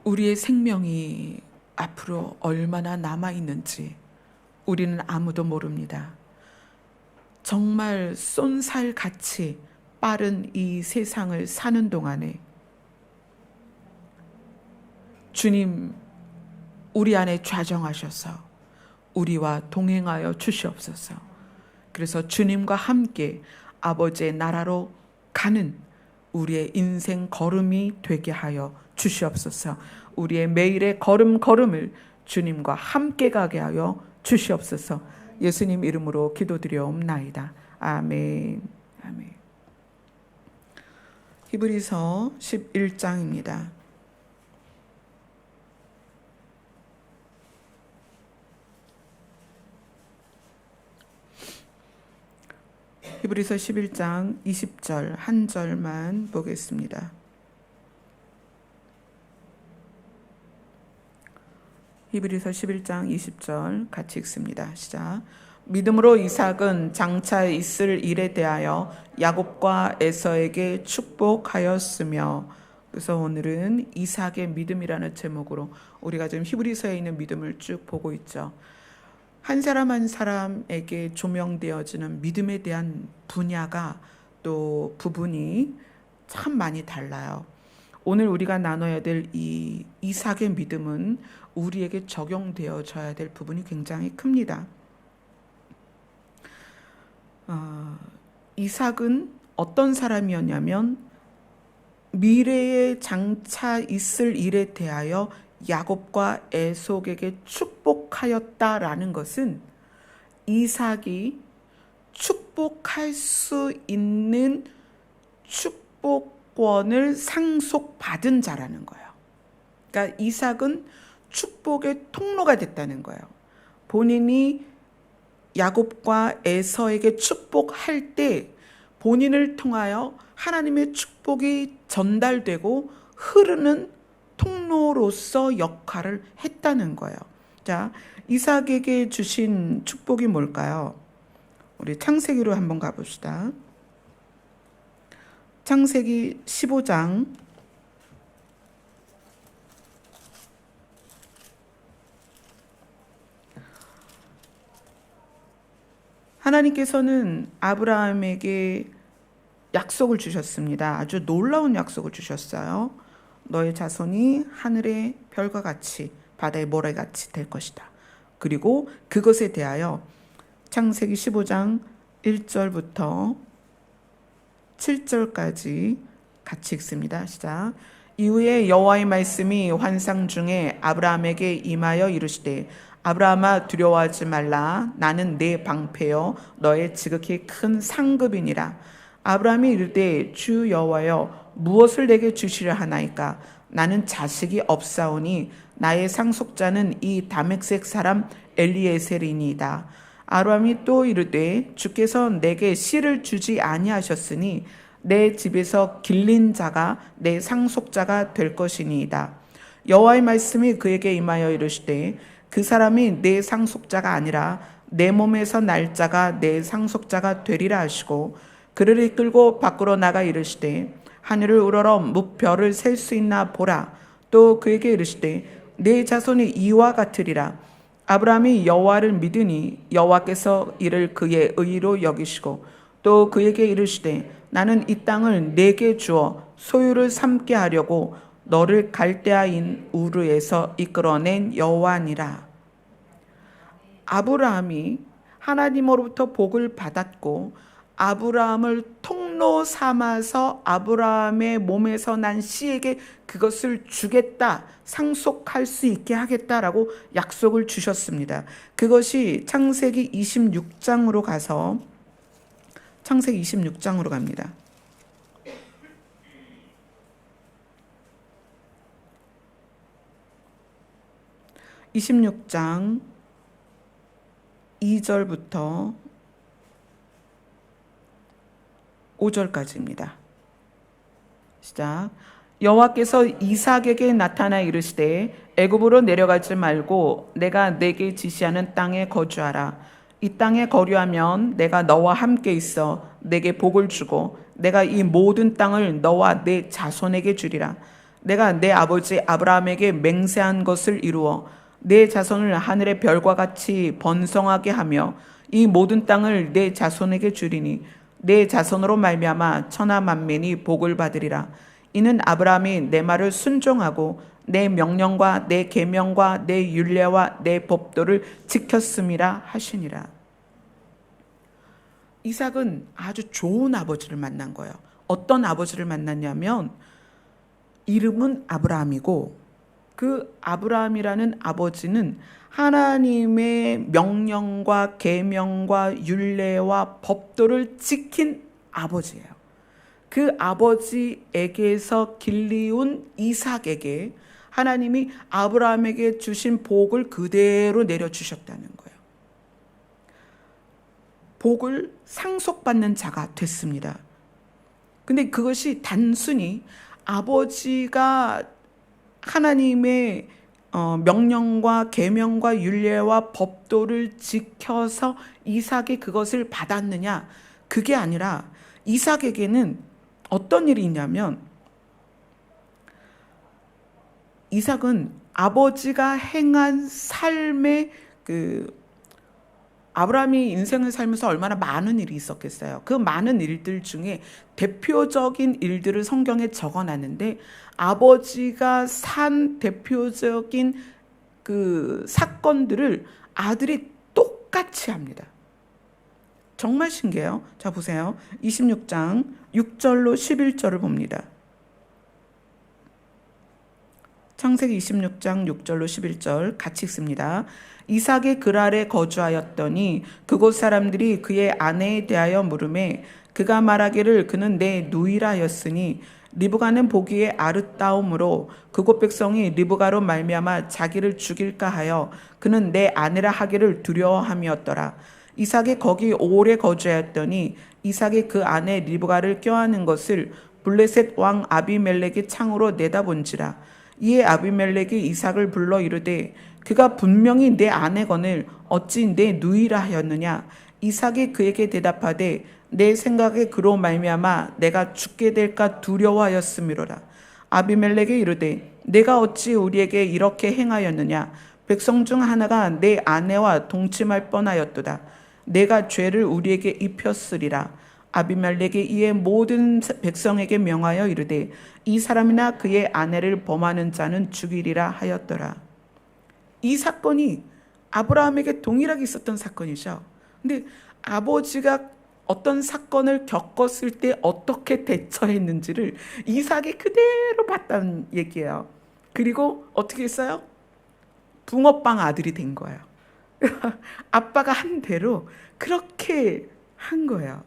우리의 생명이 앞으로 얼마나 남아있는지 우리는 아무도 모릅니다. 정말 쏜살같이 빠른 이 세상을 사는 동안에 주님, 우리 안에 좌정하셔서 우리와 동행하여 주시옵소서. 그래서 주님과 함께 아버지의 나라로 가는 우리의 인생 걸음이 되게 하여 주시옵소서. 우리의 매일의 걸음을 주님과 함께 가게 하여 주시옵소서. 예수님 이름으로 기도드려옵나이다. 아멘. 아멘. 히브리서 11장입니다. 히브리서 11장 20절 한 절만 보겠습니다. 히브리서 11장 20절 같이 읽습니다. 시작. 믿음으로 이삭은 장차 있을 일에 대하여 야곱과 에서에게 축복하였으며. 그래서 오늘은 이삭의 믿음이라는 제목으로 우리가 지금 히브리서에 있는 믿음을 쭉 보고 있죠. 한 사람 한 사람에게 조명되어지는 믿음에 대한 분야가 또 부분이 참 많이 달라요. 오늘 우리가 나눠야 될 이 이삭의 믿음은 우리에게 적용되어져야 될 부분이 굉장히 큽니다. 이삭은 어떤 사람이었냐면 미래에 장차 있을 일에 대하여 야곱과 에속에게 축복하였다라는 것은 이삭이 축복할 수 있는 축복권을 상속받은 자라는 거예요. 그러니까 이삭은 축복의 통로가 됐다는 거예요. 본인이 야곱과 에서에게 축복할 때 본인을 통하여 하나님의 축복이 전달되고 흐르는 통로로서 역할을 했다는 거예요. 자, 이삭에게 주신 축복이 뭘까요? 우리 창세기로 한번 가봅시다. 창세기 15장 하나님께서는 아브라함에게 약속을 주셨습니다. 아주 놀라운 약속을 주셨어요. 너의 자손이 하늘의 별과 같이 바다의 모래같이 될 것이다. 그리고 그것에 대하여 창세기 15장 1절부터 7절까지 같이 읽습니다. 시작. 이후에 여호와의 말씀이 환상 중에 아브라함에게 임하여 이르시되 아브라함아 두려워하지 말라. 나는 네 방패요 너의 지극히 큰 상급이니라. 아브라함이 이르되 주 여호와여 무엇을 내게 주시려 하나이까? 나는 자식이 없사오니 나의 상속자는 이 다메섹 사람 엘리에셀이니이다. 아브라함이 또 이르되 주께서 내게 씨를 주지 아니하셨으니 내 집에서 길린 자가 내 상속자가 될 것이니이다. 여호와의 말씀이 그에게 임하여 이르시되 그 사람이 내 상속자가 아니라 내 몸에서 날 자가 내 상속자가 되리라 하시고 그를 이끌고 밖으로 나가 이르시되 하늘을 우러러 무별을 셀 수 있나 보라. 또 그에게 이르시되 내 자손이 이와 같으리라. 아브라함이 여호와를 믿으니 여호와께서 이를 그의 의로 여기시고 또 그에게 이르시되 나는 이 땅을 내게 주어 소유를 삼게 하려고 너를 갈대아인 우르에서 이끌어낸 여호와니라. 아브라함이 하나님으로부터 복을 받았고 아브라함을 통로 삼아서 아브라함의 몸에서 난 씨에게 그것을 주겠다, 상속할 수 있게 하겠다라고 약속을 주셨습니다. 그것이 창세기 26장으로 가서 창세기 26장으로 갑니다. (26장) 2절부터 5절까지입니다. 시작. 여호와께서 이삭에게 나타나 이르시되 애굽으로 내려가지 말고 내가 내게 지시하는 땅에 거주하라. 이 땅에 거류하면 내가 너와 함께 있어 내게 복을 주고 내가 이 모든 땅을 너와 내 자손에게 주리라. 내가 내 아버지 아브라함에게 맹세한 것을 이루어 내 자손을 하늘의 별과 같이 번성하게 하며 이 모든 땅을 내 자손에게 주리니 내 자손으로 말미암아 천하 만민이 복을 받으리라. 이는 아브라함이 내 말을 순종하고 내 명령과 내 계명과 내 율례와 내 법도를 지켰음이라 하시니라. 이삭은 아주 좋은 아버지를 만난 거예요. 어떤 아버지를 만났냐면 이름은 아브라함이고 그 아브라함이라는 아버지는 하나님의 명령과 계명과 율례와 법도를 지킨 아버지예요. 그 아버지에게서 길리운 이삭에게 하나님이 아브라함에게 주신 복을 그대로 내려주셨다는 거예요. 복을 상속받는 자가 됐습니다. 근데 그것이 단순히 아버지가 하나님의 명령과 계명과 율례와 법도를 지켜서 이삭이 그것을 받았느냐, 그게 아니라 이삭에게는 어떤 일이 있냐면 이삭은 아버지가 행한 삶의 아브라함이 인생을 살면서 얼마나 많은 일이 있었겠어요. 그 많은 일들 중에 대표적인 일들을 성경에 적어놨는데 아버지가 산 대표적인 그 사건들을 아들이 똑같이 합니다. 정말 신기해요. 자, 보세요. 26장 6절로 11절을 봅니다. 창세기 26장 6절로 11절 같이 읽습니다. 이삭이 그랄에 거주하였더니 그곳 사람들이 그의 아내에 대하여 물으매 그가 말하기를 그는 내 누이라 하였으니 리브가는 보기에 아름다움으로 그곳 백성이 리브가로 말미암아 자기를 죽일까 하여 그는 내 아내라 하기를 두려워함이었더라. 이삭이 거기 오래 거주하였더니 이삭이 그 아내 리브가를 껴안은 것을 블레셋 왕 아비멜렉이 창으로 내다본지라. 이에 아비멜렉이 이삭을 불러 이르되 그가 분명히 내 아내거늘 어찌 내 누이라 하였느냐. 이삭이 그에게 대답하되 내 생각에 그로 말미암아 내가 죽게 될까 두려워하였음이로라. 아비멜렉이 이르되 내가 어찌 우리에게 이렇게 행하였느냐. 백성 중 하나가 내 아내와 동침할 뻔하였도다. 내가 죄를 우리에게 입혔으리라. 아비멜렉이 이에 모든 백성에게 명하여 이르되 이 사람이나 그의 아내를 범하는 자는 죽이리라 하였더라. 이 사건이 아브라함에게 동일하게 있었던 사건이죠. 근데 아버지가 어떤 사건을 겪었을 때 어떻게 대처했는지를 이삭이 그대로 봤다는 얘기예요. 그리고 어떻게 했어요? 붕어빵 아들이 된 거예요. 아빠가 한 대로 그렇게 한 거예요.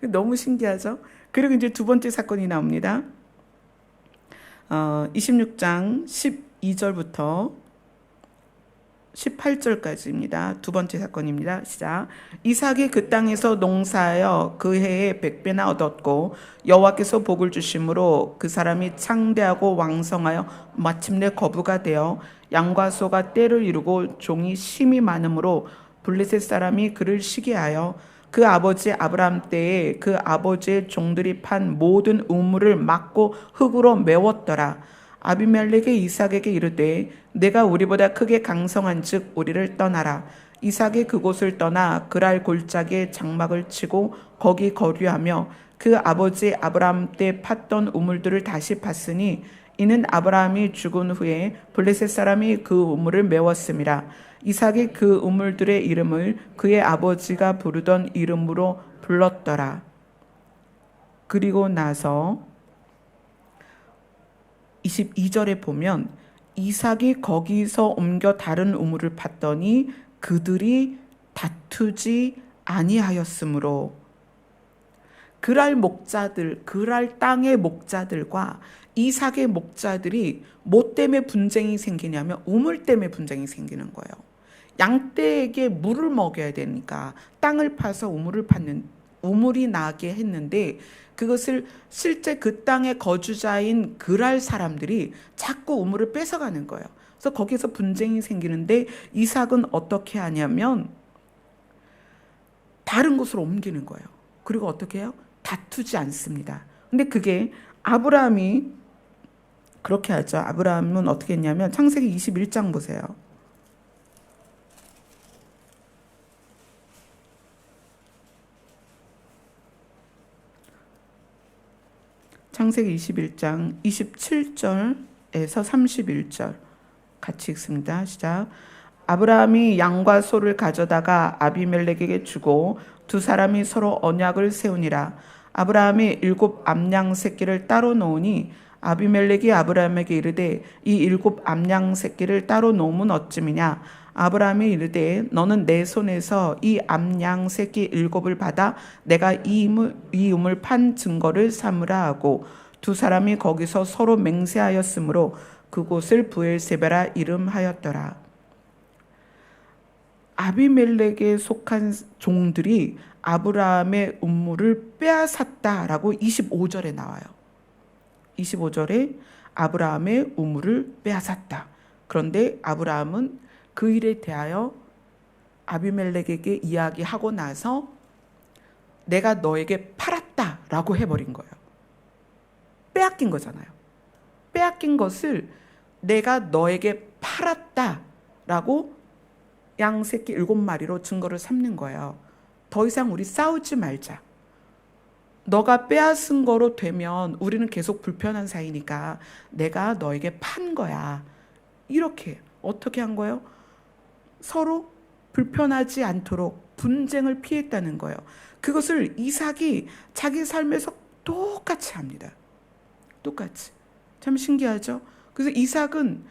너무 신기하죠? 그리고 이제 두 번째 사건이 나옵니다. 26장 12절부터 18절까지입니다. 두 번째 사건입니다. 시작. 이삭이 그 땅에서 농사하여 그 해에 100배나 얻었고 여호와께서 복을 주심으로 그 사람이 창대하고 왕성하여 마침내 거부가 되어 양과 소가 떼를 이루고 종이 심이 많으므로 블레셋 사람이 그를 시기하여 그 아버지 아브라함 때에 그 아버지의 종들이 판 모든 우물을 막고 흙으로 메웠더라. 아비멜렉이 이삭에게 이르되 내가 우리보다 크게 강성한즉 우리를 떠나라. 이삭이 그곳을 떠나 그랄 골짜기에 장막을 치고 거기 거류하며 그 아버지 아브라함 때 팠던 우물들을 다시 팠으니 이는 아브라함이 죽은 후에 블레셋 사람이 그 우물을 메웠음이라. 이삭이 그 우물들의 이름을 그의 아버지가 부르던 이름으로 불렀더라. 그리고 나서 22절에 보면 이삭이 거기서 옮겨 다른 우물을 팠더니 그들이 다투지 아니하였으므로 그랄 목자들, 그랄 땅의 목자들과 이삭의 목자들이 뭐 때문에 분쟁이 생기냐면 우물 때문에 분쟁이 생기는 거예요. 양떼에게 물을 먹여야 되니까 땅을 파서 우물이 나게 했는데 그것을 실제 그 땅의 거주자인 그랄 사람들이 자꾸 우물을 뺏어가는 거예요. 그래서 거기서 분쟁이 생기는데 이삭은 어떻게 하냐면 다른 곳으로 옮기는 거예요. 그리고 어떻게 해요? 다투지 않습니다. 근데 그게 아브라함이 그렇게 하죠. 아브라함은 어떻게 했냐면 창세기 21장 보세요. 창세기 21장 27절에서 31절 같이 읽습니다. 시작. 아브라함이 양과 소를 가져다가 아비멜렉에게 주고 두 사람이 서로 언약을 세우니라. 아브라함이 7 암양 새끼를 따로 놓으니 아비멜렉이 아브라함에게 이르되 이 7 암양 새끼를 따로 놓으면 어찌미냐. 아브라함이 이르되 너는 내 손에서 이 암양 새끼 7을 받아 내가 이 우물 판 증거를 삼으라 하고 두 사람이 거기서 서로 맹세하였으므로 그곳을 부엘세바라 이름하였더라. 아비멜렉에 속한 종들이 아브라함의 우물을 빼앗았다라고 25절에 나와요. 25절에 아브라함의 우물을 빼앗았다. 그런데 아브라함은 그 일에 대하여 아비멜렉에게 이야기하고 나서 내가 너에게 팔았다라고 해버린 거예요. 빼앗긴 거잖아요. 빼앗긴 것을 내가 너에게 팔았다라고 양새끼 7마리로 증거를 삼는 거예요. 더 이상 우리 싸우지 말자. 너가 빼앗은 거로 되면 우리는 계속 불편한 사이니까 내가 너에게 판 거야. 이렇게 어떻게 한 거예요? 서로 불편하지 않도록 분쟁을 피했다는 거예요. 그것을 이삭이 자기 삶에서 똑같이 합니다. 똑같이. 참 신기하죠? 그래서 이삭은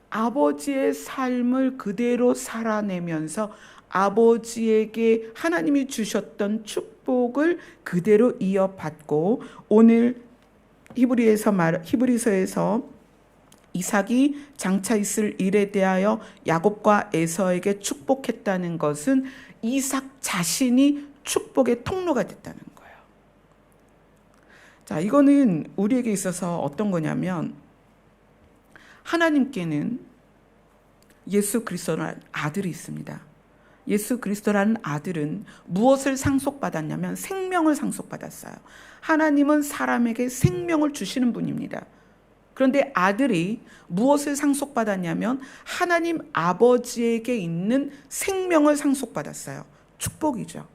아버지의 삶을 그대로 살아내면서 아버지에게 하나님이 주셨던 축복을 그대로 이어받고 오늘 히브리서에서 이삭이 장차 있을 일에 대하여 야곱과 에서에게 축복했다는 것은 이삭 자신이 축복의 통로가 됐다는 거예요. 자, 이거는 우리에게 있어서 어떤 거냐면 하나님께는 예수 그리스도라는 아들이 있습니다. 예수 그리스도라는 아들은 무엇을 상속받았냐면 생명을 상속받았어요. 하나님은 사람에게 생명을 주시는 분입니다. 그런데 아들이 무엇을 상속받았냐면 하나님 아버지에게 있는 생명을 상속받았어요. 축복이죠.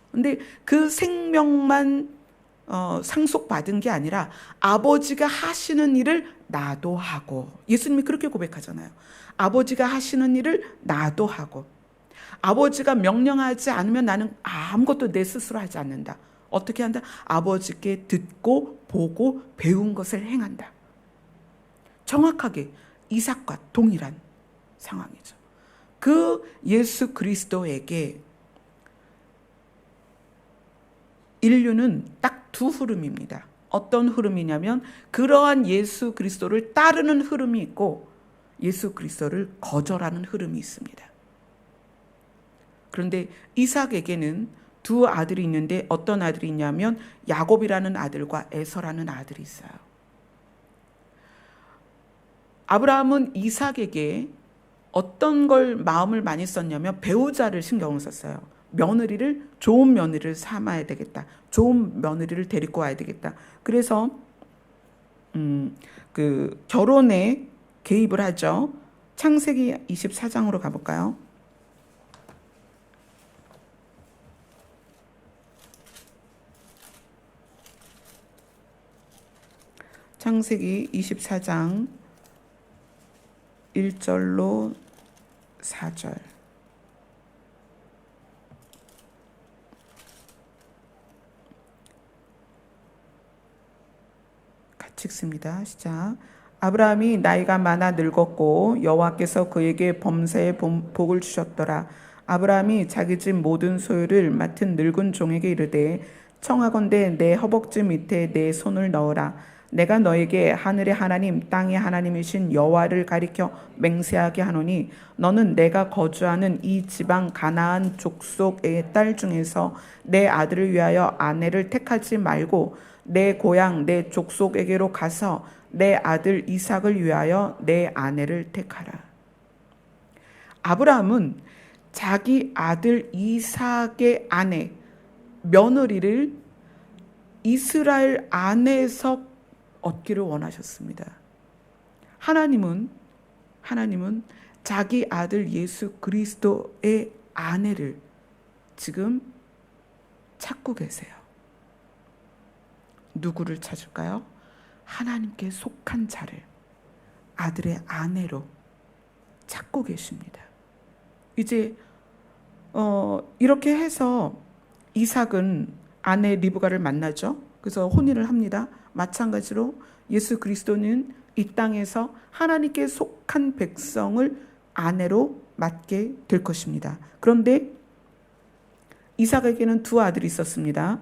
그런데 그 생명만 상속받은 게 아니라 아버지가 하시는 일을 나도 하고, 예수님이 그렇게 고백하잖아요. 아버지가 하시는 일을 나도 하고, 아버지가 명령하지 않으면 나는 아무것도 내 스스로 하지 않는다. 어떻게 한다? 아버지께 듣고 보고 배운 것을 행한다. 정확하게 이삭과 동일한 상황이죠. 그 예수 그리스도에게 인류는 딱 두 흐름입니다. 어떤 흐름이냐면 그러한 예수 그리스도를 따르는 흐름이 있고 예수 그리스도를 거절하는 흐름이 있습니다. 그런데 이삭에게는 두 아들이 있는데 어떤 아들이 있냐면 야곱이라는 아들과 에서라는 아들이 있어요. 아브라함은 이삭에게 어떤 걸 마음을 많이 썼냐면 배우자를 신경을 썼어요. 며느리를, 좋은 며느리를 삼아야 되겠다. 좋은 며느리를 데리고 와야 되겠다. 그래서 그 결혼에 개입을 하죠. 창세기 24장으로 가볼까요? 창세기 24장 1절로 4절. 같이 읽습니다. 시작. 아브라함이 나이가 많아 늙었고 여호와께서 그에게 범사의 복을 주셨더라. 아브라함이 자기 집 모든 소유를 맡은 늙은 종에게 이르되 청하건대 내 허벅지 밑에 내 손을 넣으라. 내가 너에게 하늘의 하나님 땅의 하나님이신 여호와를 가리켜 맹세하게 하노니 너는 내가 거주하는 이 지방 가나안 족속의 딸 중에서 내 아들을 위하여 아내를 택하지 말고 내 고향 내 족속에게로 가서 내 아들 이삭을 위하여 내 아내를 택하라. 아브라함은 자기 아들 이삭의 아내 며느리를 이스라엘 안에서 얻기를 원하셨습니다. 하나님은 자기 아들 예수 그리스도의 아내를 지금 찾고 계세요. 누구를 찾을까요? 하나님께 속한 자를 아들의 아내로 찾고 계십니다. 이제 이렇게 해서 이삭은 아내 리브가를 만나죠. 그래서 혼인을 합니다. 마찬가지로 예수 그리스도는 이 땅에서 하나님께 속한 백성을 아내로 맡게 될 것입니다. 그런데 이삭에게는 두 아들이 있었습니다.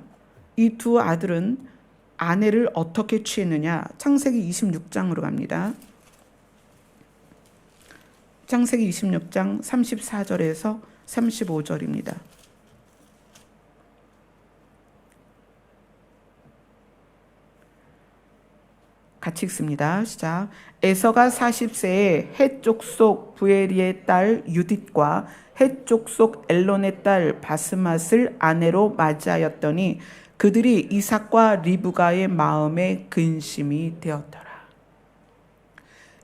이 두 아들은 아내를 어떻게 취했느냐? 창세기 26장으로 갑니다. 창세기 26장 34절에서 35절입니다. 같이 읽습니다. 시작. 에서가 40세에 헷 족속 부에리의 딸 유딧과 헷 족속 엘론의 딸 바스맛을 아내로 맞이하였더니 그들이 이삭과 리브가의 마음에 근심이 되었더라.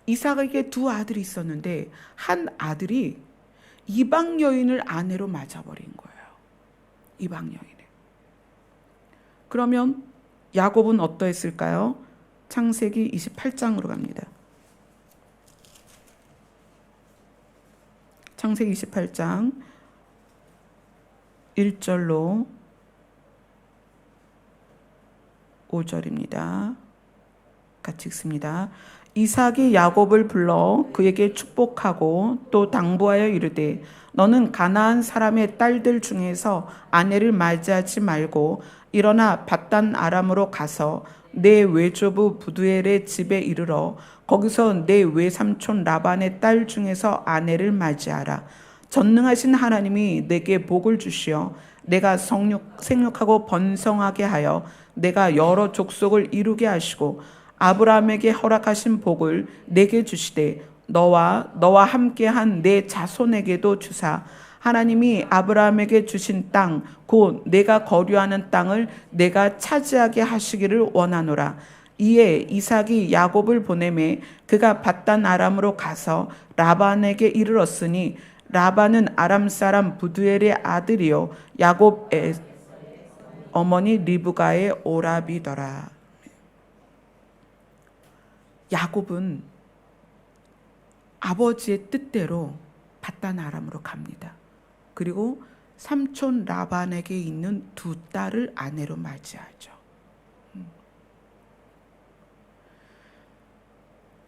이삭에게 두 아들이 있었는데 한 아들이 이방 여인을 아내로 맞아버린 거예요. 이방 여인을. 그러면 야곱은 어떠했을까요? 창세기 28장으로 갑니다. 창세기 28장 1절로 5절입니다. 같이 읽습니다. 이삭이 야곱을 불러 그에게 축복하고 또 당부하여 이르되 너는 가나안 사람의 딸들 중에서 아내를 맞이하지 말고 일어나 밧단 아람으로 가서 내 외조부 부두엘의 집에 이르러 거기서 내 외삼촌 라반의 딸 중에서 아내를 맞이하라. 전능하신 하나님이 내게 복을 주시어 내가 생육하고 번성하게 하여 내가 여러 족속을 이루게 하시고 아브라함에게 허락하신 복을 내게 주시되 너와 함께한 내 자손에게도 주사 하나님이 아브라함에게 주신 땅 곧 내가 거류하는 땅을 내가 차지하게 하시기를 원하노라. 이에 이삭이 야곱을 보내매 그가 밧단 아람으로 가서 라반에게 이르렀으니 라반은 아람 사람 부두엘의 아들이요 야곱의 어머니 리브가의 오라비더라. 야곱은 아버지의 뜻대로 밧단 아람으로 갑니다. 그리고 삼촌 라반에게 있는 두 딸을 아내로 맞이하죠.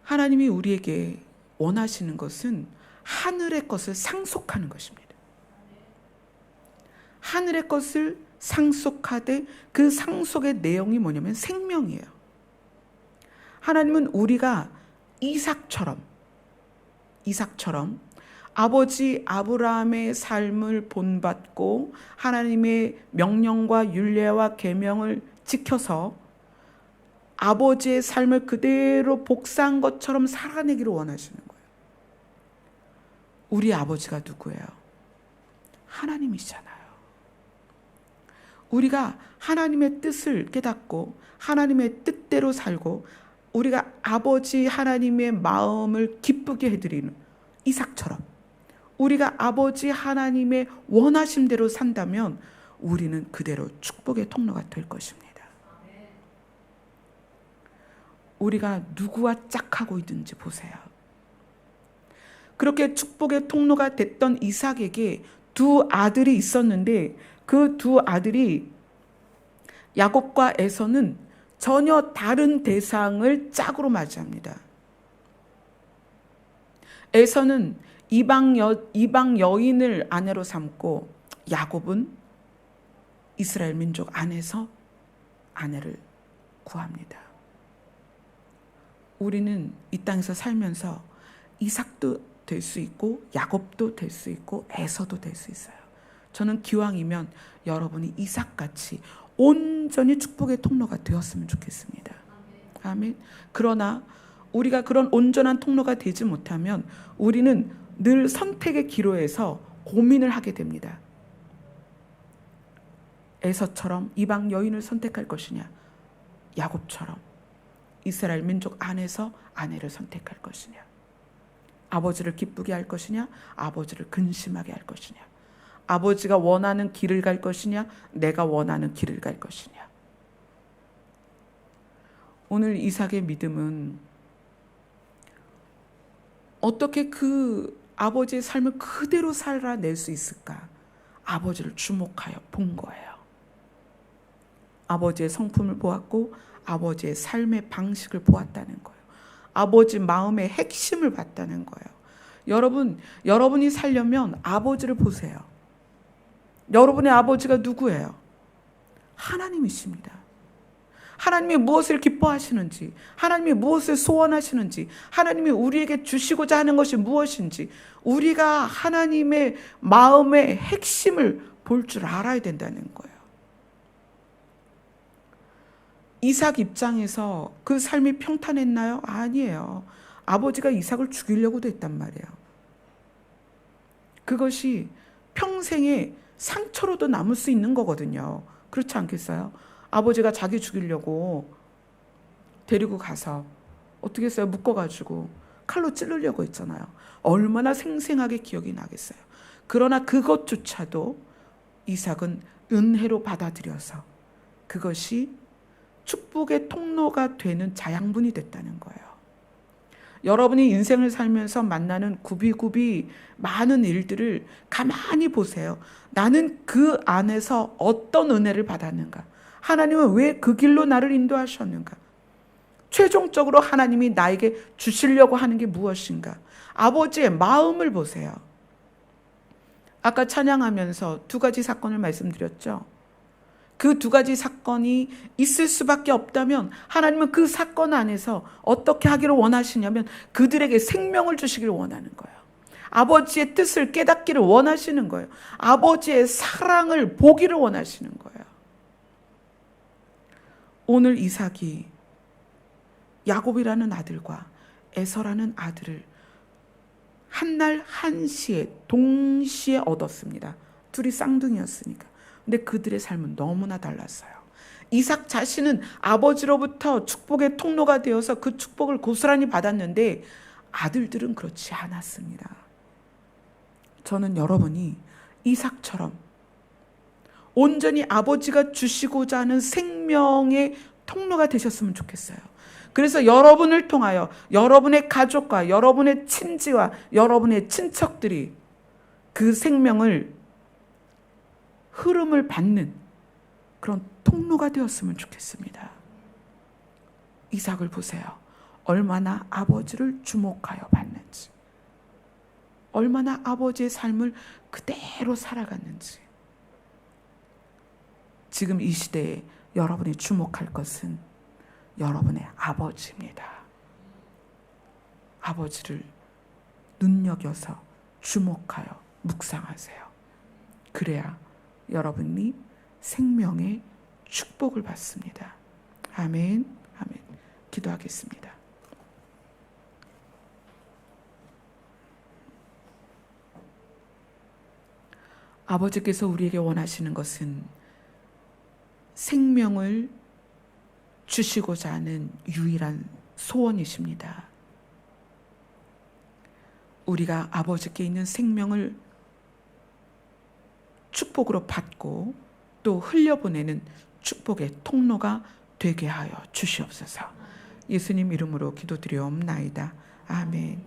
하나님이 우리에게 원하시는 것은 하늘의 것을 상속하는 것입니다. 하늘의 것을 상속하되 그 상속의 내용이 뭐냐면 생명이에요. 하나님은 우리가 이삭처럼 아버지 아브라함의 삶을 본받고 하나님의 명령과 율례와 계명을 지켜서 아버지의 삶을 그대로 복사한 것처럼 살아내기를 원하시는 거예요. 우리 아버지가 누구예요? 하나님이시잖아요. 우리가 하나님의 뜻을 깨닫고 하나님의 뜻대로 살고 우리가 아버지 하나님의 마음을 기쁘게 해드리는 이삭처럼 우리가 아버지 하나님의 원하심대로 산다면 우리는 그대로 축복의 통로가 될 것입니다. 우리가 누구와 짝하고 있는지 보세요. 그렇게 축복의 통로가 됐던 이삭에게 두 아들이 있었는데 그 두 아들이 야곱과 에서는 전혀 다른 대상을 짝으로 맞이합니다. 에서는 이방 여인을 아내로 삼고 야곱은 이스라엘 민족 안에서 아내를 구합니다. 우리는 이 땅에서 살면서 이삭도 될 수 있고 야곱도 될 수 있고 에서도 될 수 있어요. 저는 기왕이면 여러분이 이삭같이 온전히 축복의 통로가 되었으면 좋겠습니다. 아멘. 그러나 우리가 그런 온전한 통로가 되지 못하면 우리는 늘 선택의 기로에서 고민을 하게 됩니다. 에서처럼 이방 여인을 선택할 것이냐, 야곱처럼 이스라엘 민족 안에서 아내를 선택할 것이냐? 아버지를 기쁘게 할 것이냐? 아버지를 근심하게 할 것이냐? 아버지가 원하는 길을 갈 것이냐? 내가 원하는 길을 갈 것이냐? 오늘 이삭의 믿음은 어떻게 그 아버지의 삶을 그대로 살아낼 수 있을까? 아버지를 주목하여 본 거예요. 아버지의 성품을 보았고 아버지의 삶의 방식을 보았다는 거예요. 아버지 마음의 핵심을 봤다는 거예요. 여러분이 살려면 아버지를 보세요. 여러분의 아버지가 누구예요? 하나님이십니다. 하나님이 무엇을 기뻐하시는지, 하나님이 무엇을 소원하시는지, 하나님이 우리에게 주시고자 하는 것이 무엇인지, 우리가 하나님의 마음의 핵심을 볼 줄 알아야 된다는 거예요. 이삭 입장에서 그 삶이 평탄했나요? 아니에요. 아버지가 이삭을 죽이려고도 했단 말이에요. 그것이 평생의 상처로도 남을 수 있는 거거든요. 그렇지 않겠어요? 아버지가 자기 죽이려고 데리고 가서 어떻게 했어요? 묶어가지고 칼로 찌르려고 했잖아요. 얼마나 생생하게 기억이 나겠어요. 그러나 그것조차도 이삭은 은혜로 받아들여서 그것이 축복의 통로가 되는 자양분이 됐다는 거예요. 여러분이 인생을 살면서 만나는 굽이굽이 많은 일들을 가만히 보세요. 나는 그 안에서 어떤 은혜를 받았는가? 하나님은 왜 그 길로 나를 인도하셨는가? 최종적으로 하나님이 나에게 주시려고 하는 게 무엇인가? 아버지의 마음을 보세요. 아까 찬양하면서 두 가지 사건을 말씀드렸죠. 그 두 가지 사건이 있을 수밖에 없다면 하나님은 그 사건 안에서 어떻게 하기를 원하시냐면 그들에게 생명을 주시기를 원하는 거예요. 아버지의 뜻을 깨닫기를 원하시는 거예요. 아버지의 사랑을 보기를 원하시는 거예요. 오늘 이삭이 야곱이라는 아들과 에서라는 아들을 한날 한시에 동시에 얻었습니다. 둘이 쌍둥이였으니까. 근데 그들의 삶은 너무나 달랐어요. 이삭 자신은 아버지로부터 축복의 통로가 되어서 그 축복을 고스란히 받았는데 아들들은 그렇지 않았습니다. 저는 여러분이 이삭처럼 온전히 아버지가 주시고자 하는 생명의 통로가 되셨으면 좋겠어요. 그래서 여러분을 통하여 여러분의 가족과 여러분의 친지와 여러분의 친척들이 그 생명을 흐름을 받는 그런 통로가 되었으면 좋겠습니다. 이삭을 보세요. 얼마나 아버지를 주목하여 봤는지, 얼마나 아버지의 삶을 그대로 살아갔는지. 지금 이 시대에 여러분이 주목할 것은 여러분의 아버지입니다. 아버지를 눈여겨서 주목하여 묵상하세요. 그래야 여러분이 생명의 축복을 받습니다. 아멘, 아멘. 기도하겠습니다. 아버지께서 우리에게 원하시는 것은 생명을 주시고자 하는 유일한 소원이십니다. 우리가 아버지께 있는 생명을 축복으로 받고 또 흘려보내는 축복의 통로가 되게 하여 주시옵소서. 예수님 이름으로 기도드리옵나이다. 아멘.